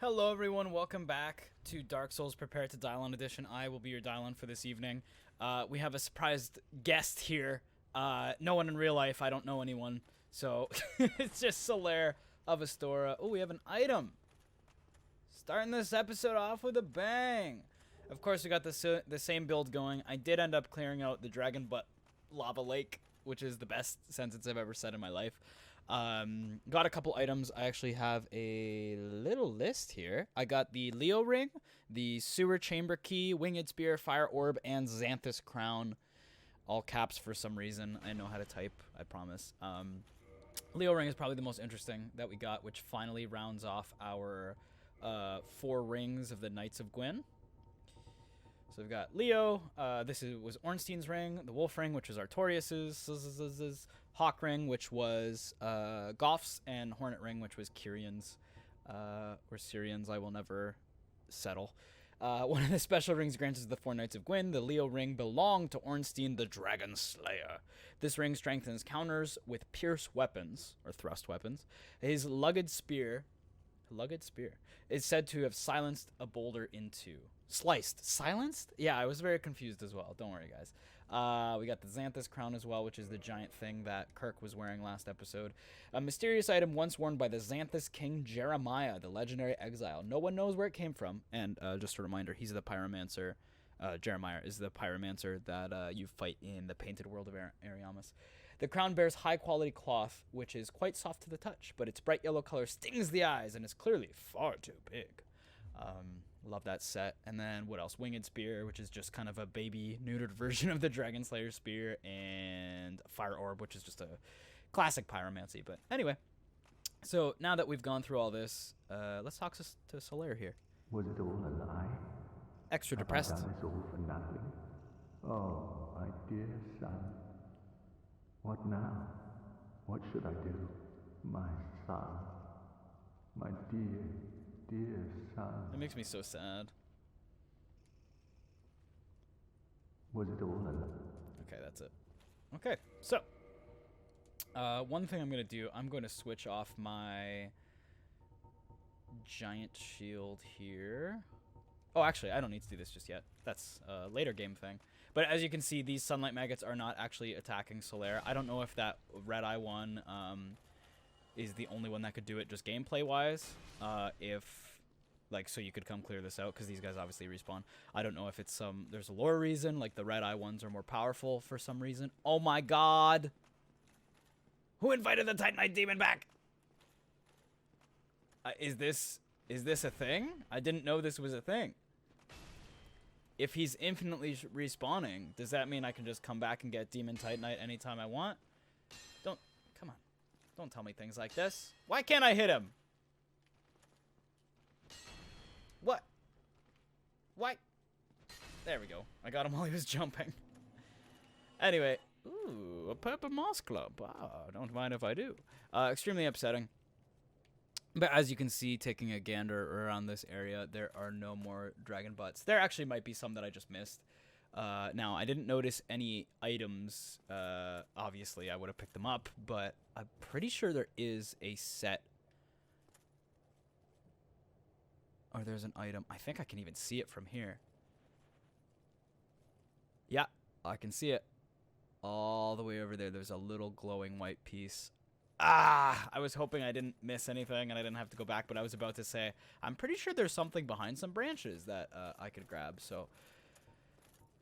Hello everyone, welcome back to Dark Souls Prepare to Die-lon edition. I will be your Die-lon for this evening. We have a surprised guest here. No one in real life, I don't know anyone. So, it's just Solare of Astora. Oh, we have an item. Starting this episode off with a bang. Of course, we got the same build going. I did end up clearing out the Dragon Butt Lava Lake, which is the best sentence I've ever said in my life. Got a couple items. I actually have a little list here. I got the Leo Ring, the Sewer Chamber Key, Winged Spear, Fire Orb, and Xanthus Crown. All caps for some reason. I know how to type, I promise. Leo Ring is probably the most interesting that we got, which finally rounds off our 4 rings of the Knights of Gwyn. So we've got Leo, was Ornstein's ring, the Wolf ring, which was Artorias's, Hawk ring, which was Goff's, and Hornet ring, which was Kyrion's, or Syrion's, I will never settle. One of the special rings granted to the 4 Knights of Gwyn, the Leo ring, belonged to Ornstein the Dragon Slayer. This ring strengthens counters with pierce weapons, or thrust weapons. His lugged spear is said to have silenced a boulder into... Silenced? Yeah, I was very confused as well. Don't worry, guys. We got the Xanthus Crown as well, which is the giant thing that Kirk was wearing last episode. A mysterious item once worn by the Xanthus King Jeremiah, the legendary exile. No one knows where it came from. And just a reminder, he's the Pyromancer. Jeremiah is the Pyromancer that you fight in the Painted World of Ariamis. The crown bears high-quality cloth, which is quite soft to the touch, but its bright yellow color stings the eyes and is clearly far too big. Love that set. And then what else? Winged Spear, which is just kind of a baby neutered version of the Dragon Slayer Spear, and Fire Orb, which is just a classic pyromancy. But anyway, so now that we've gone through all this, let's talk to Solare here. Was it all a lie? Extra Have depressed. I done this all for nothing? Oh, my dear son. What now? What should I do? My son. My dear, dear son. It makes me so sad. Was it all a lie? Okay, that's it. Okay, so one thing I'm going to do, I'm going to switch off my giant shield here. Oh, actually, I don't need to do this just yet. That's a later game thing. But as you can see, these sunlight maggots are not actually attacking Solare. I don't know if that red eye one is the only one that could do it just gameplay-wise. So you could come clear this out, because these guys obviously respawn. I don't know if it's there's a lore reason, like the red eye ones are more powerful for some reason. Oh my god! Who invited the Titanite demon back? Is this a thing? I didn't know this was a thing. If he's infinitely respawning, does that mean I can just come back and get Demon Titanite anytime I want? Come on. Don't tell me things like this. Why can't I hit him? What? Why? There we go. I got him while he was jumping. Anyway. Ooh, a purple moss club. Ah, don't mind if I do. Extremely upsetting. But as you can see, taking a gander around this area, there are no more dragon butts. There actually might be some that I just missed. Now, I didn't notice any items. Obviously, I would have picked them up, but I'm pretty sure there is a set. Or there's an item. I think I can even see it from here. Yeah, I can see it. All the way over there, there's a little glowing white piece. Ah, I was hoping I didn't miss anything and I didn't have to go back, but I was about to say, I'm pretty sure there's something behind some branches that I could grab, so...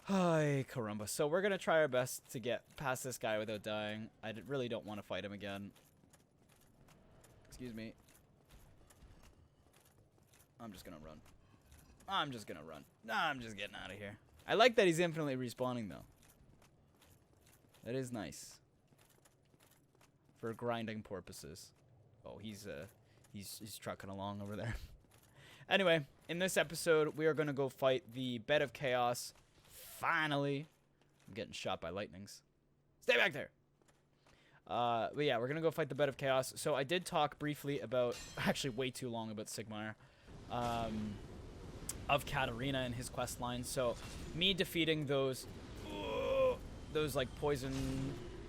Ay, caramba. So we're going to try our best to get past this guy without dying. I really don't want to fight him again. Excuse me. I'm just going to run. I'm just going to run. I'm just getting out of here. I like that he's infinitely respawning, though. That is nice. For grinding purposes. Oh, he's trucking along over there. Anyway, in this episode, we are going to go fight the Bed of Chaos. Finally. I'm getting shot by lightnings. Stay back there. But yeah, we're going to go fight the Bed of Chaos. So I did talk briefly about, actually way too long about Sigmar, of Katarina and his quest line. So me defeating those like poison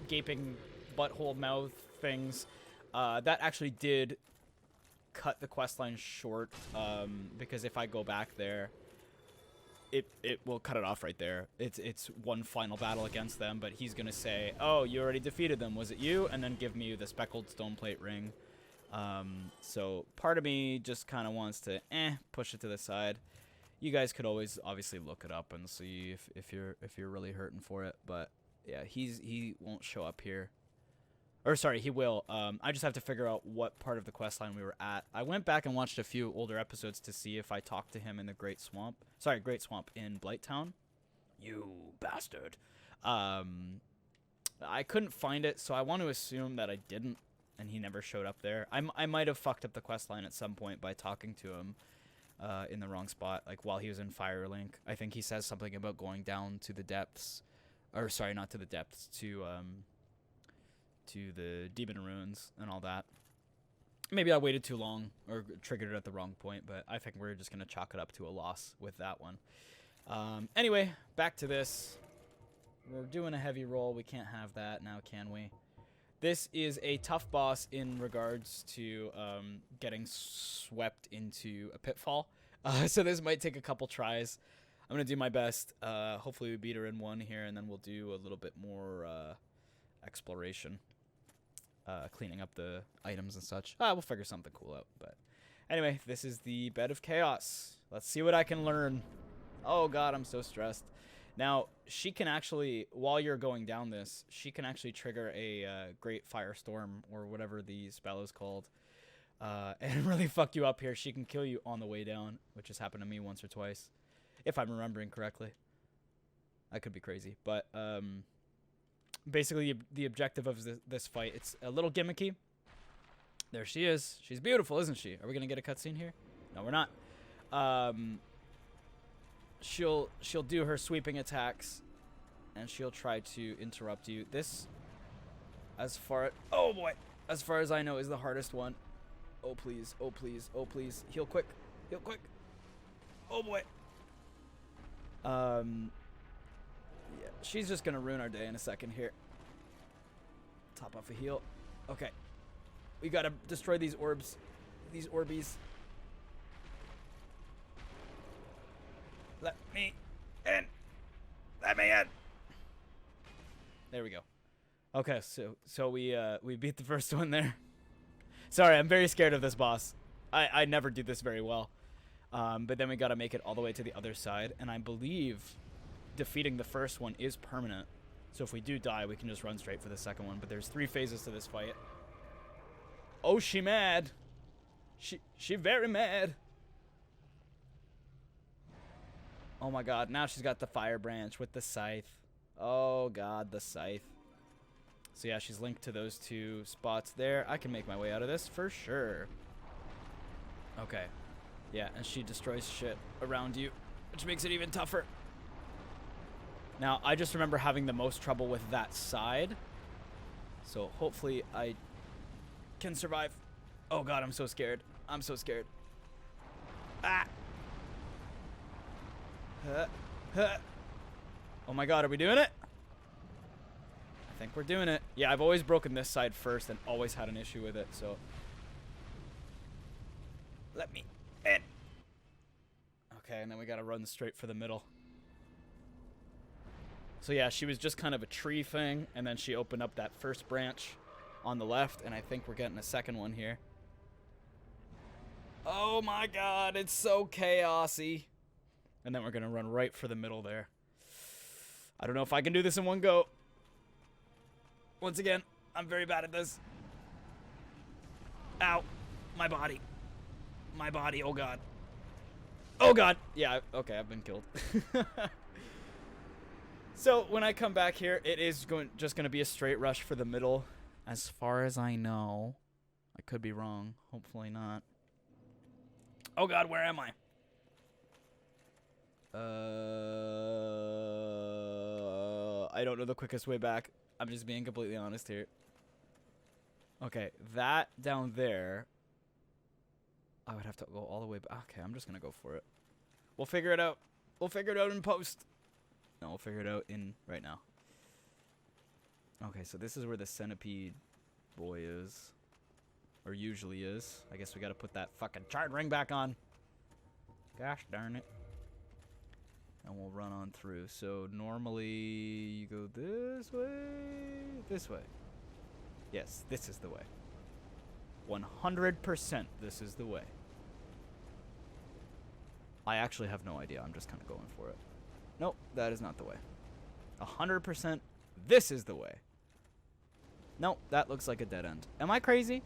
gaping butthole mouth things, that actually did cut the quest line short, because if I go back there, it will cut it off right there. It's one final battle against them, but he's gonna say, "Oh, you already defeated them. Was it you?" And then give me the speckled stone plate ring. So part of me just kind of wants to push it to the side. You guys could always obviously look it up and see if you're really hurting for it. But yeah, he won't show up here. Or sorry, he will. I just have to figure out what part of the quest line we were at. I went back and watched a few older episodes to see if I talked to him in the Great Swamp. Sorry, Great Swamp in Blighttown. You bastard. I couldn't find it, so I want to assume that I didn't, and he never showed up there. I might have fucked up the quest line at some point by talking to him in the wrong spot, like while he was in Firelink. I think he says something about going down to the depths. Or sorry, not to the depths, to the Demon Ruins and all that. Maybe I waited too long or triggered it at the wrong point, but I think we're just going to chalk it up to a loss with that one. Anyway, back to this. We're doing a heavy roll. We can't have that now, can we? This is a tough boss in regards to getting swept into a pitfall. So this might take a couple tries. I'm going to do my best. Hopefully we beat her in one here, and then we'll do a little bit more exploration. Cleaning up the items and such. We'll figure something cool out. But anyway, this is the Bed of Chaos. Let's see what I can learn. Oh god, I'm so stressed. Now, she can actually, while you're going down this, she can actually trigger a Great Firestorm, or whatever the spell is called, and really fuck you up here. She can kill you on the way down, which has happened to me once or twice, if I'm remembering correctly. I could be crazy, but basically the objective of this fight, it's a little gimmicky. There she is. She's beautiful, isn't she? Are we gonna get a cutscene here? No, we're not. She'll do her sweeping attacks, and she'll try to interrupt you. This, oh boy, as far as I know, is the hardest one. Oh please, oh please, oh please, heal quick, heal quick. Oh boy. Yeah, she's just gonna ruin our day in a second here. Top off a heal. Okay. We gotta destroy these orbs. These orbies. Let me in. Let me in. There we go. Okay, so we beat the first one there. Sorry, I'm very scared of this boss. I never do this very well. But then we gotta make it all the way to the other side, and I believe defeating the first one is permanent. So if we do die, we can just run straight for the second one. But there's 3 phases to this fight. Oh, she mad. She very mad. Oh my god, now she's got the fire branch with the scythe. Oh god, the scythe. So yeah, she's linked to those 2 spots there. I can make my way out of this for sure. Okay. Yeah, and she destroys shit around you, which makes it even tougher. Now, I just remember having the most trouble with that side. So hopefully I can survive. Oh god, I'm so scared. I'm so scared. Ah! Oh my god, are we doing it? I think we're doing it. Yeah, I've always broken this side first and always had an issue with it, so. Let me in. Okay, and then we gotta run straight for the middle. So yeah, she was just kind of a tree thing, and then she opened up that first branch on the left, and I think we're getting a second one here. Oh my god, it's so chaosy. And then we're gonna run right for the middle there. I don't know if I can do this in one go. Once again, I'm very bad at this. Ow. My body. My body, oh god. Oh god. Yeah, okay, I've been killed. So when I come back here, it is just going to be a straight rush for the middle. As far as I know. I could be wrong. Hopefully not. Oh god, where am I? I don't know the quickest way back. I'm just being completely honest here. Okay, that down there. I would have to go all the way back. Okay, I'm just going to go for it. We'll figure it out. We'll figure it out in post. No, we'll figure it out in right now. Okay, so this is where the centipede boy is. or usually is. I guess we gotta put that fucking chart ring back on. Gosh darn it. And we'll run on through. So normally you go this way, this way. Yes, this is the way. 100% this is the way. I actually have no idea. I'm just kind of going for it. Nope, that is not the way. 100% this is the way. Nope, that looks like a dead end. Am I crazy?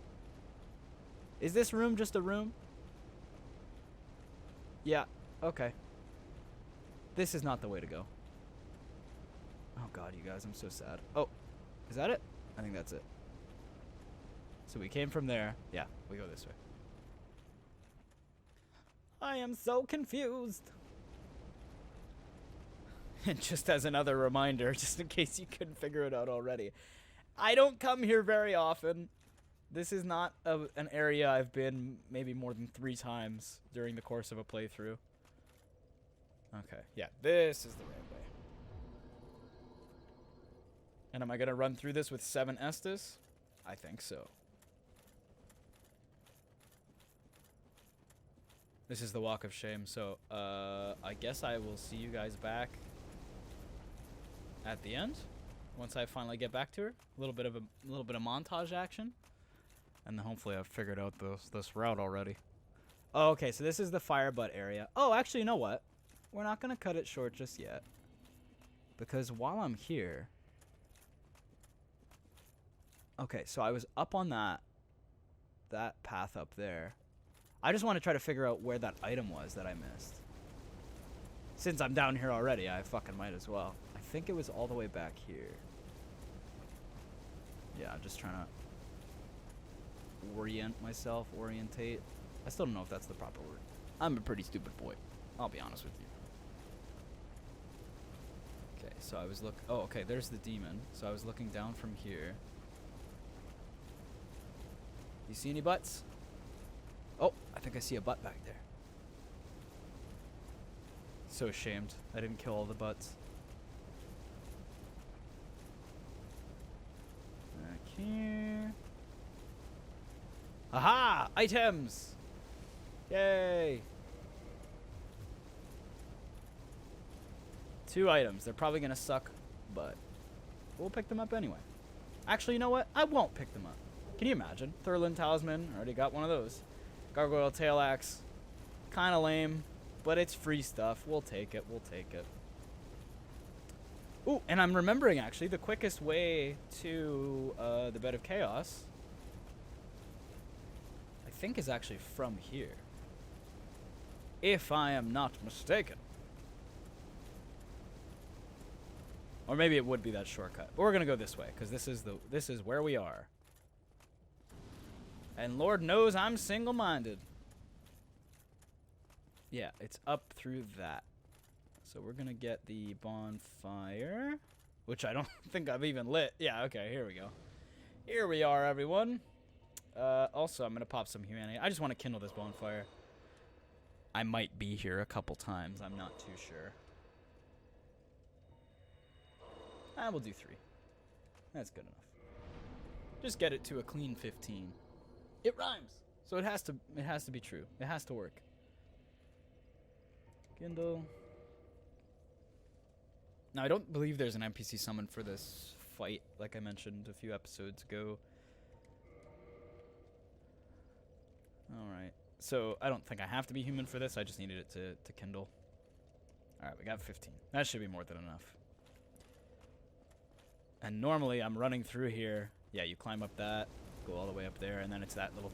Is this room just a room? Yeah, okay. This is not the way to go. Oh god, you guys, I'm so sad. Oh, is that it? I think that's it. So we came from there. Yeah, we go this way. I am so confused. And just as another reminder, just in case you couldn't figure it out already, I don't come here very often. This is not an area I've been maybe more than 3 times during the course of a playthrough. Okay, yeah, this is the right way. And am I going to run through this with 7 Estus? I think so. This is the Walk of Shame, so I guess I will see you guys back at the end once I finally get back to her. A little bit of montage action, and then hopefully I've figured out this route already. Oh, okay, so this is the fire butt area. Oh, actually, you know what? We're not gonna cut it short just yet, because while I'm here, okay, so I was up on that path up there. I just want to try to figure out where that item was that I missed. Since I'm down here already, I fucking might as well. I think it was all the way back here. Yeah, I'm just trying to orientate. I still don't know if that's the proper word. I'm a pretty stupid boy. I'll be honest with you. Okay, so I was oh, okay, there's the demon. So I was looking down from here. You see any butts? Oh, I think I see a butt back there. So ashamed I didn't kill all the butts. Back here. Aha! Items! Yay! 2 items. They're probably gonna suck, but we'll pick them up anyway. Actually, you know what? I won't pick them up. Can you imagine? Thurlin Talisman. Already got one of those. Gargoyle Tail Axe. Kinda lame, but it's free stuff. We'll take it. We'll take it. Ooh, and I'm remembering, actually, the quickest way to the Bed of Chaos, I think, is actually from here. If I am not mistaken. Or maybe it would be that shortcut. But we're gonna go this way, because this is where we are. And Lord knows I'm single-minded. Yeah, it's up through that. So we're gonna get the bonfire, which I don't think I've even lit. Yeah, okay, here we go. Here we are, everyone. Also, I'm gonna pop some humanity. I just want to kindle this bonfire. I might be here a couple times. I'm not too sure. We'll do 3. That's good enough. Just get it to a clean 15. It rhymes, so it has to be true. It has to work. Kindle. Now I don't believe there's an NPC summon for this fight, like I mentioned a few episodes ago. All right. So I don't think I have to be human for this. I just needed it to kindle. All right, we got 15. That should be more than enough. And normally I'm running through here. Yeah, you climb up that, go all the way up there, and then it's that little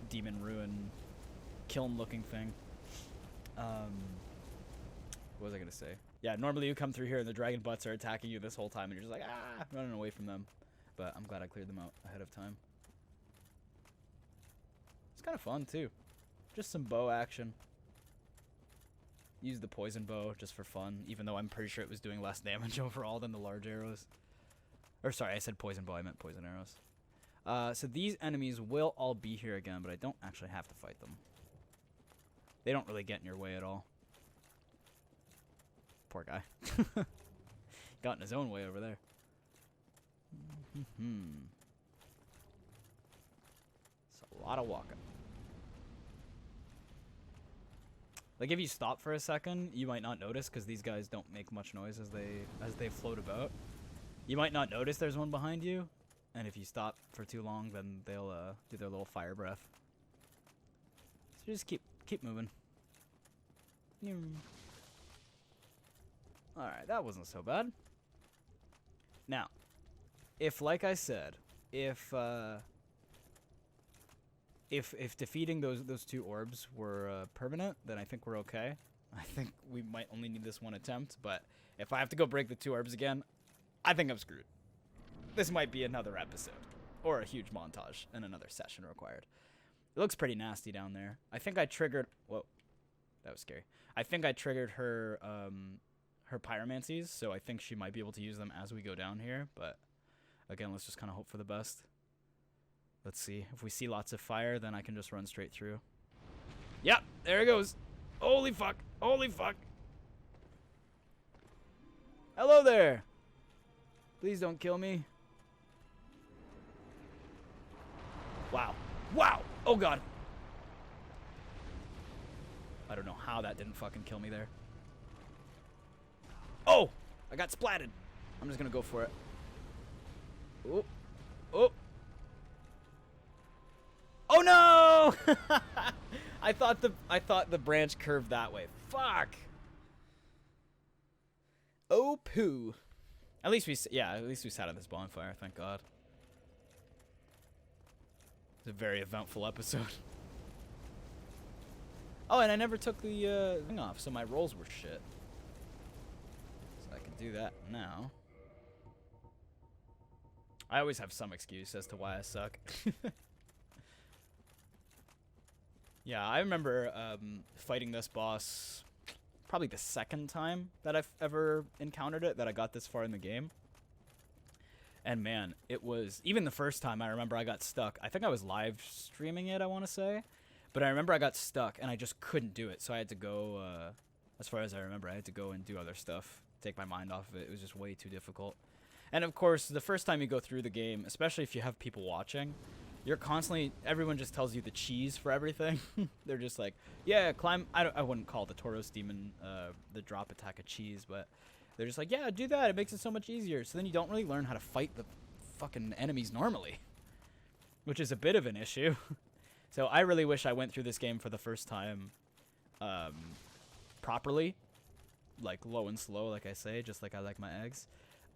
demon ruin kiln-looking thing. What was I gonna say? Yeah, normally you come through here and the dragon butts are attacking you this whole time, and you're just like, ah, running away from them. But I'm glad I cleared them out ahead of time. It's kind of fun too. Just some bow action. Use the poison bow just for fun, even though I'm pretty sure it was doing less damage overall than the large arrows. Or sorry, I said poison bow, I meant poison arrows. So these enemies will all be here again, but I don't actually have to fight them. They don't really get in your way at all. Poor guy. Got in his own way over there. So A lot of walking. Like if you stop for a second, you might not notice because these guys don't make much noise as they float about. You might not notice there's one behind you, and if you stop for too long, then they'll do their little fire breath. So just keep moving. All right, that wasn't so bad. Now, if like I said, if defeating those two orbs were permanent, then I think we're okay. I think we might only need this one attempt, but if I have to go break the two orbs again, I think I'm screwed. This might be another episode, or a huge montage and another session required. It looks pretty nasty down there. I think I triggered... Whoa. That was scary. I think I triggered her her pyromancies, so I think she might be able to use them as we go down here, but again, let's just kind of hope for the best. Let's see. If we see lots of fire, then I can just run straight through. Yep, there it goes. Holy fuck. Holy fuck. Hello there. Please don't kill me. Wow. Wow. Oh, God. I don't know how that didn't fucking kill me there. Oh! I got splatted. I'm just going to go for it. Oh. Oh. Oh no! I thought the branch curved that way. Fuck. Oh poo. At least we sat at this bonfire, thank God. It's a very eventful episode. Oh, and I never took the thing off, so my rolls were shit. So I can do that now. I always have some excuse as to why I suck. Yeah, I remember fighting this boss probably the second time that I've ever encountered it, that I got this far in the game. And man, it was... Even the first time, I remember I got stuck. I think I was live streaming it, I want to say. But I remember I got stuck, and I just couldn't do it. So I had to go... as far as I remember, I had to go and do other stuff. Take my mind off of it. It was just way too difficult. And of course, the first time you go through the game, especially if you have people watching... You're constantly... Everyone just tells you the cheese for everything. They're just like, yeah, climb... I wouldn't call the Tauros Demon the drop attack a cheese, but... They're just like, yeah, do that. It makes it so much easier. So then you don't really learn how to fight the fucking enemies normally. Which is a bit of an issue. So I really wish I went through this game for the first time properly. Like, low and slow, like I say. Just like I like my eggs.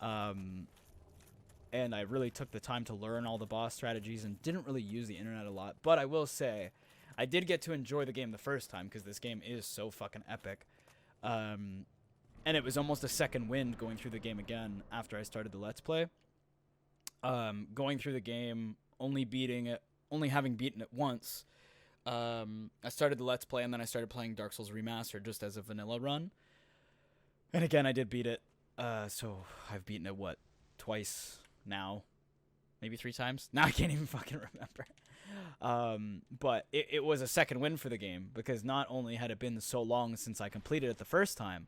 And I really took the time to learn all the boss strategies and didn't really use the internet a lot. But I will say, I did get to enjoy the game the first time because this game is so fucking epic. And it was almost a second wind going through the game again after I started the Let's Play. Going through the game, only having beaten it once, I started the Let's Play and then I started playing Dark Souls Remastered just as a vanilla run. And again, I did beat it. So I've beaten it, what, twice now? Maybe 3 times? Now I can't even fucking remember. But it was a second win for the game because not only had it been so long since I completed it the first time,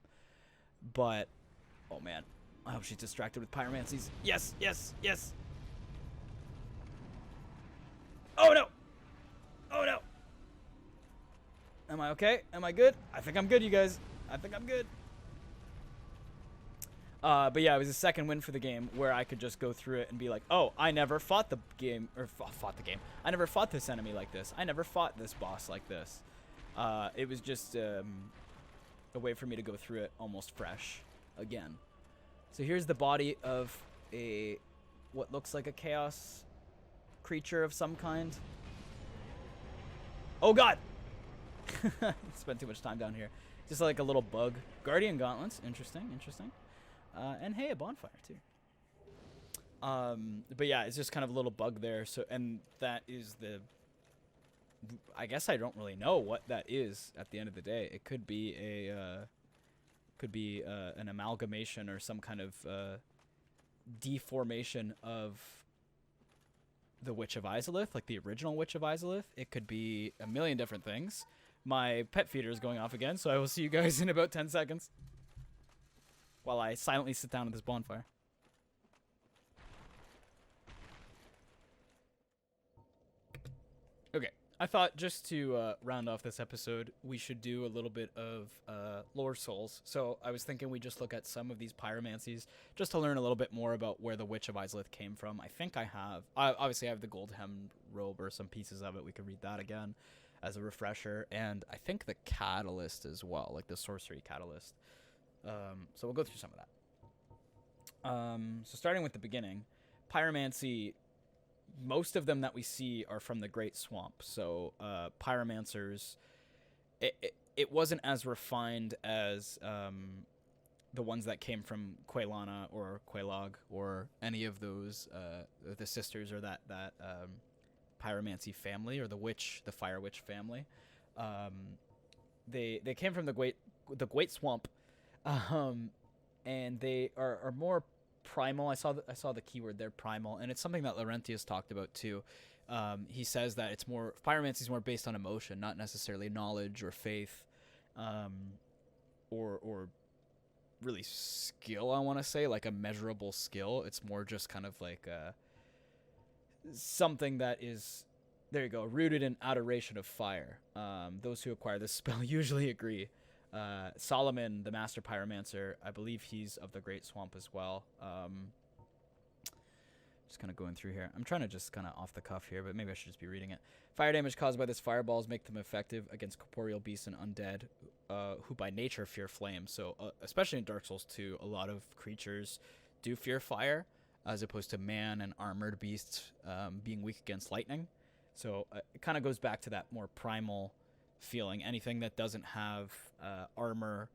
but, oh man, I hope she's distracted with pyromancies. Yes, yes, yes. Oh no! Oh no! Am I okay? Am I good? I think I'm good, you guys. I think I'm good. But yeah, it was a second win for the game where I could just go through it and be like, oh, I never fought the game, or fought the game. I never fought this enemy like this. I never fought this boss like this. It was just a way for me to go through it almost fresh again. So here's the body of what looks like a chaos creature of some kind. Oh god! Spent too much time down here. Just like a little bug. Guardian gauntlets. Interesting, interesting. And hey, a bonfire too. But yeah, it's just kind of a little bug there. So, and that is I guess I don't really know what that is at the end of the day. It could be an amalgamation or some kind of deformation of the Witch of Izalith, like the original Witch of Izalith. It could be a million different things. My pet feeder is going off again, so I will see you guys in about 10 seconds. While I silently sit down at this bonfire. Okay. I thought just to round off this episode, we should do a little bit of lore souls. So I was thinking we just look at some of these pyromancies just to learn a little bit more about where the Witch of Izalith came from. I think obviously I have the gold hem robe or some pieces of it. We could read that again as a refresher. And I think the catalyst as well, like the sorcery catalyst. So we'll go through some of that. So starting with the beginning, pyromancy, most of them that we see are from the Great Swamp. So Pyromancers, it wasn't as refined as the ones that came from Quelana or Quelog or any of those the sisters or that pyromancy family or the fire witch family. They came from the Great Swamp, and they are more primal. I saw the keyword there, primal, and it's something that Laurentius talked about too. He says that it's more pyromancy is more based on emotion, not necessarily knowledge or faith, or really skill. I want to say like a measurable skill. It's more just kind of like something that is, there you go, rooted in adoration of fire. Those who acquire this spell usually agree. Solomon, the master pyromancer, I believe he's of the Great Swamp as well. Just kind of going through here. I'm trying to just kind of off the cuff here, but maybe I should just be reading it. Fire damage caused by this fireballs make them effective against corporeal beasts and undead, who by nature fear flame. So, especially in Dark Souls 2, a lot of creatures do fear fire, as opposed to man and armored beasts being weak against lightning. So, it kind of goes back to that more primal feeling. Anything that doesn't have armor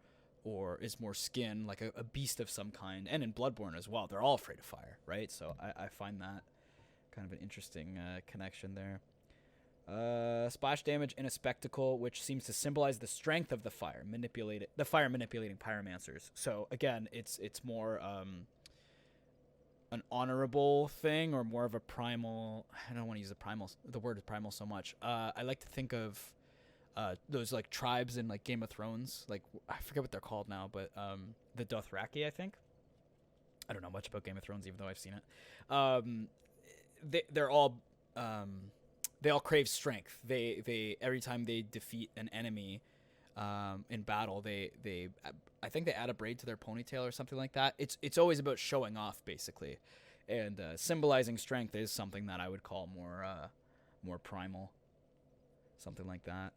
or is more skin, like a beast of some kind, and in Bloodborne as well, they're all afraid of fire, right? So I find that kind of an interesting connection there. Splash damage in a spectacle, which seems to symbolize the strength of the fire manipulating pyromancers. So again, it's more an honorable thing, or more of a primal. I don't want to use the word primal so much. I like to think of those like tribes in like Game of Thrones, like I forget what they're called now, but the Dothraki, I think. I don't know much about Game of Thrones, even though I've seen it. They're all they all crave strength. They every time they defeat an enemy in battle, they I think they add a braid to their ponytail or something like that. It's always about showing off, basically, and symbolizing strength is something that I would call more primal. Something like that.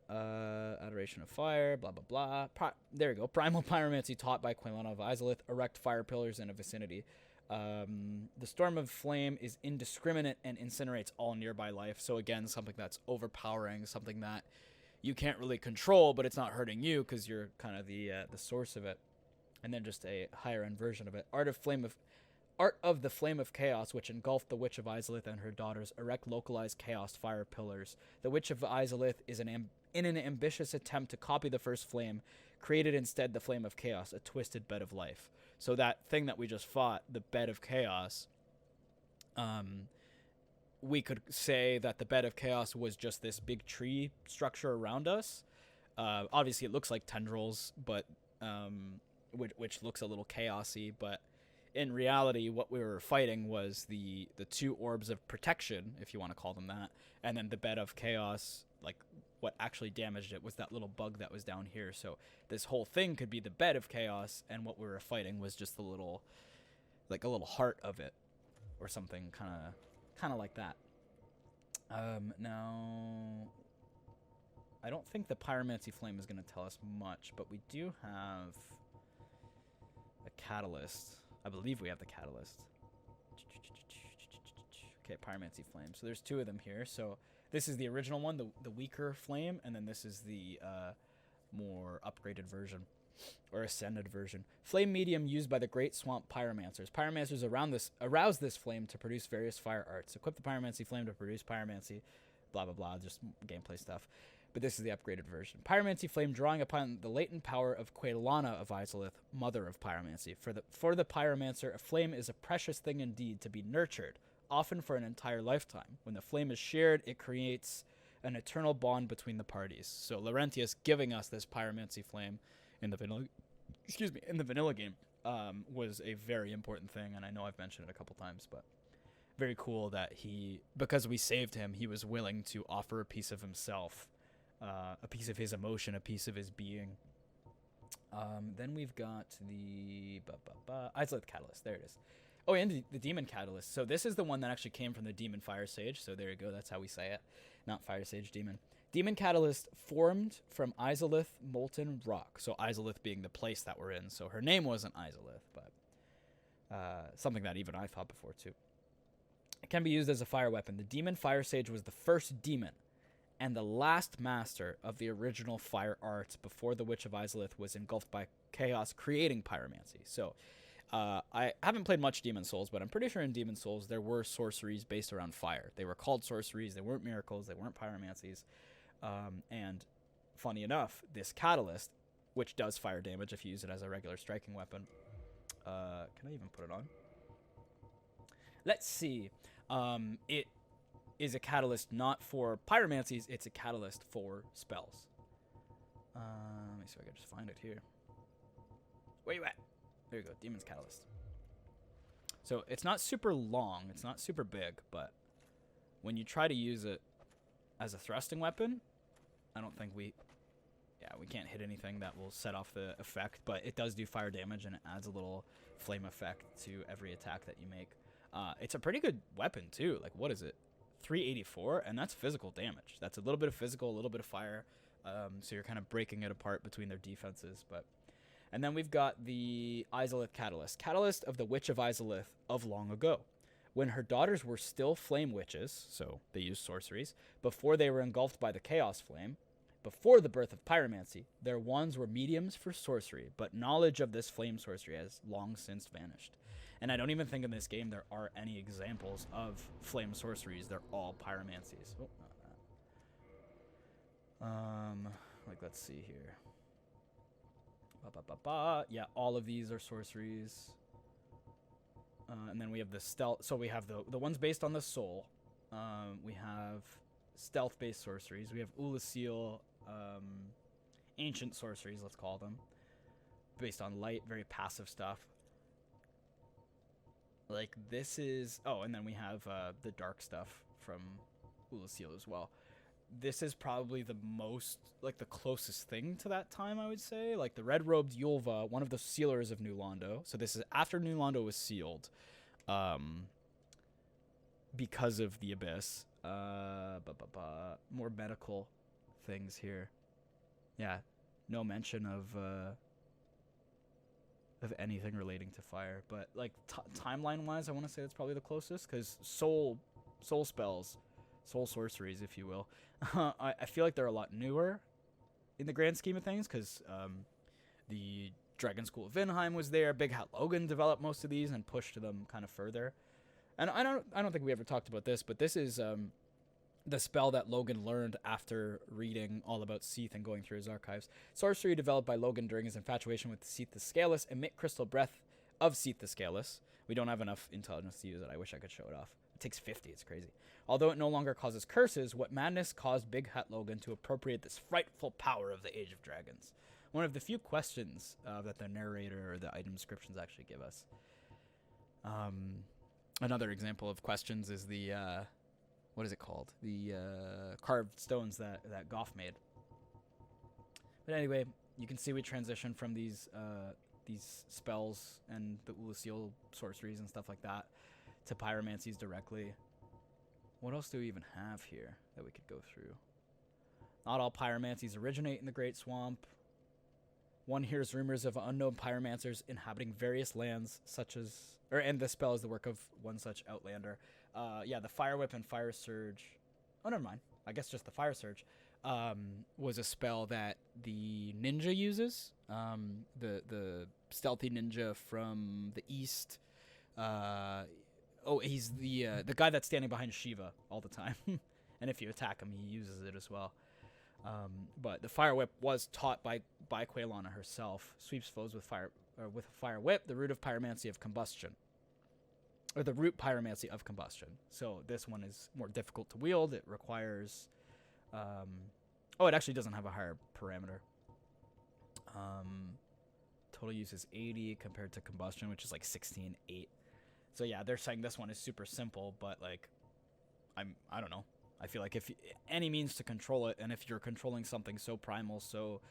Adoration of fire, blah, blah, blah. There you go. Primal pyromancy taught by Quelana of Izalith. Erect fire pillars in a vicinity. The storm of flame is indiscriminate and incinerates all nearby life. So again, something that's overpowering, something that you can't really control, but it's not hurting you because you're kind of the source of it. And then just a higher end version of it. Art of the Flame of Chaos, which engulfed the Witch of Izalith and her daughters, erect localized chaos fire pillars. The Witch of Izalith is in an ambitious attempt to copy the first flame, created instead the Flame of Chaos, a twisted bed of life. So that thing that we just fought, the bed of chaos, we could say that the bed of chaos was just this big tree structure around us. Obviously, it looks like tendrils, but which looks a little chaosy, but in reality, what we were fighting was the two orbs of protection, if you want to call them that, and then the bed of chaos. Like, what actually damaged it was that little bug that was down here. So this whole thing could be the bed of chaos, and what we were fighting was just a little heart of it, or something kind of like that. Now, I don't think the pyromancy flame is going to tell us much, but we do have a catalyst. I believe we have the catalyst. Okay, pyromancy flame. So there's two of them here. So this is the original one, the weaker flame, and then this is the more upgraded version, or ascended version. Flame medium used by the Great Swamp Pyromancers. Pyromancers arouse this flame to produce various fire arts. Equip the pyromancy flame to produce pyromancy, blah, blah, blah, just gameplay stuff. But this is the upgraded version. Pyromancy flame drawing upon the latent power of Quelana of Izalith, mother of pyromancy. For the pyromancer, a flame is a precious thing indeed to be nurtured, often for an entire lifetime. When the flame is shared, it creates an eternal bond between the parties. So Laurentius giving us this pyromancy flame in the vanilla game was a very important thing, and I know I've mentioned it a couple times, but very cool that because we saved him, he was willing to offer a piece of himself, a piece of his emotion, a piece of his being. Then we've got the Isolith Catalyst. There it is. Oh, and the Demon Catalyst. So this is the one that actually came from the Demon Fire Sage. So there you go. That's how we say it. Not Fire Sage, Demon. Demon Catalyst formed from Isolith Molten Rock. So Isolith being the place that we're in. So her name wasn't Isolith, but something that even I thought before too. It can be used as a fire weapon. The Demon Fire Sage was the first demon and the last master of the original fire arts before the Witch of Isolith was engulfed by chaos, creating pyromancy. So I haven't played much Demon Souls, but I'm pretty sure in Demon Souls there were sorceries based around fire. They were called sorceries. They weren't miracles. They weren't pyromancies. And funny enough, this catalyst, which does fire damage if you use it as a regular striking weapon. Can I even put it on? Let's see. It is a catalyst not for pyromancies. It's a catalyst for spells. Let me see if I can just find it here. Where you at? There you go, Demon's Catalyst. So it's not super long, it's not super big, but when you try to use it as a thrusting weapon, I don't think we can't hit anything that will set off the effect, but it does do fire damage and it adds a little flame effect to every attack that you make. It's a pretty good weapon too. Like, what is it? 384, and that's physical damage. That's a little bit of physical, a little bit of fire. So you're kind of breaking it apart between their defenses, but. And then we've got the Isolith Catalyst. Catalyst of the Witch of Isolith of long ago. When her daughters were still flame witches, so they used sorceries, before they were engulfed by the Chaos Flame, before the birth of pyromancy, their wands were mediums for sorcery, but knowledge of this flame sorcery has long since vanished. And I don't even think in this game there are any examples of flame sorceries. They're all pyromancies. Oh, not that. Like, let's see here. Yeah, all of these are sorceries. And then we have the stealth. So we have the ones based on the soul. We have stealth-based sorceries. We have Ulasil, ancient sorceries, let's call them. Based on light, very passive stuff. Like this is... Oh, and then we have the dark stuff from Ulasil as well. This is probably the most, like, the closest thing to that time, I would say. Like, the red-robed Yulva, one of the sealers of New Londo. So this is after New Londo was sealed. Because of the Abyss. More medical things here. Yeah, no mention of anything relating to fire. But, like, timeline-wise, I want to say that's probably the closest. Because soul spells... soul sorceries, if you will. I feel like they're a lot newer in the grand scheme of things, because the Dragon School of Vinheim was there. Big Hat Logan developed most of these and pushed them kind of further. And I don't think we ever talked about this, but this is the spell that Logan learned after reading all about Seath and going through his archives. Sorcery developed by Logan during his infatuation with Seath the Scaleless. Emit crystal breath of Seath the Scaleless. We don't have enough intelligence to use it. I wish I could show it off. It takes 50. It's crazy. Although it no longer causes curses, what madness caused Big Hat Logan to appropriate this frightful power of the Age of Dragons? One of the few questions that the narrator or the item descriptions actually give us. Another example of questions is the, what is it called? The carved stones that Goff made. But anyway, you can see we transition from these spells and the Ulasil sorceries and stuff like that to pyromancies directly. What else do we even have here that we could go through? Not all pyromancies originate in the Great Swamp. One hears rumors of unknown pyromancers inhabiting various lands, and the spell is the work of one such outlander. Yeah, the Fire Whip and Fire Surge. Oh, never mind. I guess just the Fire Surge was a spell that the ninja uses. The stealthy ninja from the east. He's the guy that's standing behind Shiva all the time. And if you attack him, he uses it as well. But the Fire Whip was taught by Quaylana herself. Sweeps foes with a Fire Whip, the root of pyromancy of combustion. Or the root pyromancy of combustion. So this one is more difficult to wield. It requires... it actually doesn't have a higher parameter. Total use is 80 compared to combustion, which is like 16.8. So yeah, they're saying this one is super simple, but like, I don't know. I feel like if any means to control it, and if you're controlling something so primal, so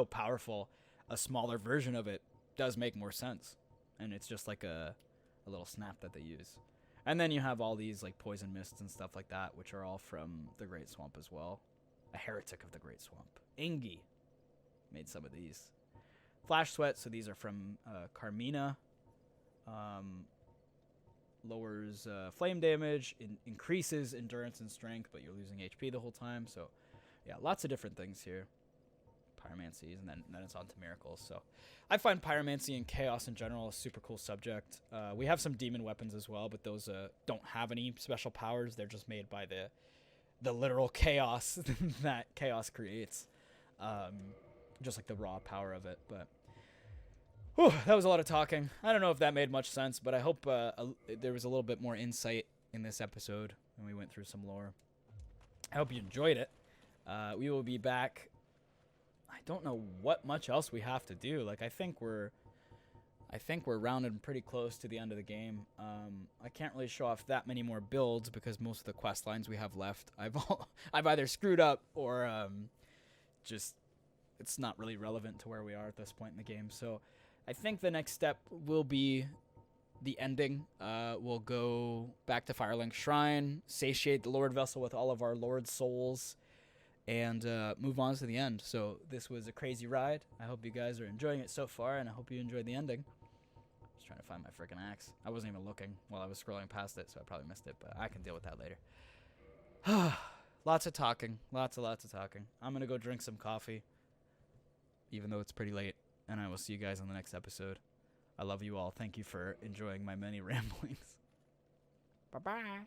powerful, a smaller version of it does make more sense. And it's just like a little snap that they use. And then you have all these like poison mists and stuff like that, which are all from the Great Swamp as well. A heretic of the Great Swamp, Ingi, made some of these. Flash Sweat, so these are from Carmina. Lowers flame damage, increases endurance and strength, but you're losing HP the whole time. So yeah, lots of different things here. Pyromancies, and then it's on to miracles. So I find pyromancy and chaos in general a super cool subject. We have some demon weapons as well, but those don't have any special powers. They're just made by the literal chaos that chaos creates, just like the raw power of it. But whew, that was a lot of talking. I don't know if that made much sense, but I hope there was a little bit more insight in this episode when we went through some lore. I hope you enjoyed it. We will be back. I don't know what much else we have to do. Like, I think we're rounding pretty close to the end of the game. I can't really show off that many more builds because most of the quest lines we have left, I've either screwed up or just it's not really relevant to where we are at this point in the game. So I think the next step will be the ending. We'll go back to Firelink Shrine, satiate the Lord Vessel with all of our Lord souls, and move on to the end. So this was a crazy ride. I hope you guys are enjoying it so far, and I hope you enjoyed the ending. Just trying to find my freaking axe. I wasn't even looking while I was scrolling past it, so I probably missed it, but I can deal with that later. Lots of talking. Lots of talking. I'm going to go drink some coffee, even though it's pretty late, and I will see you guys on the next episode. I love you all. Thank you for enjoying my many ramblings. Bye-bye.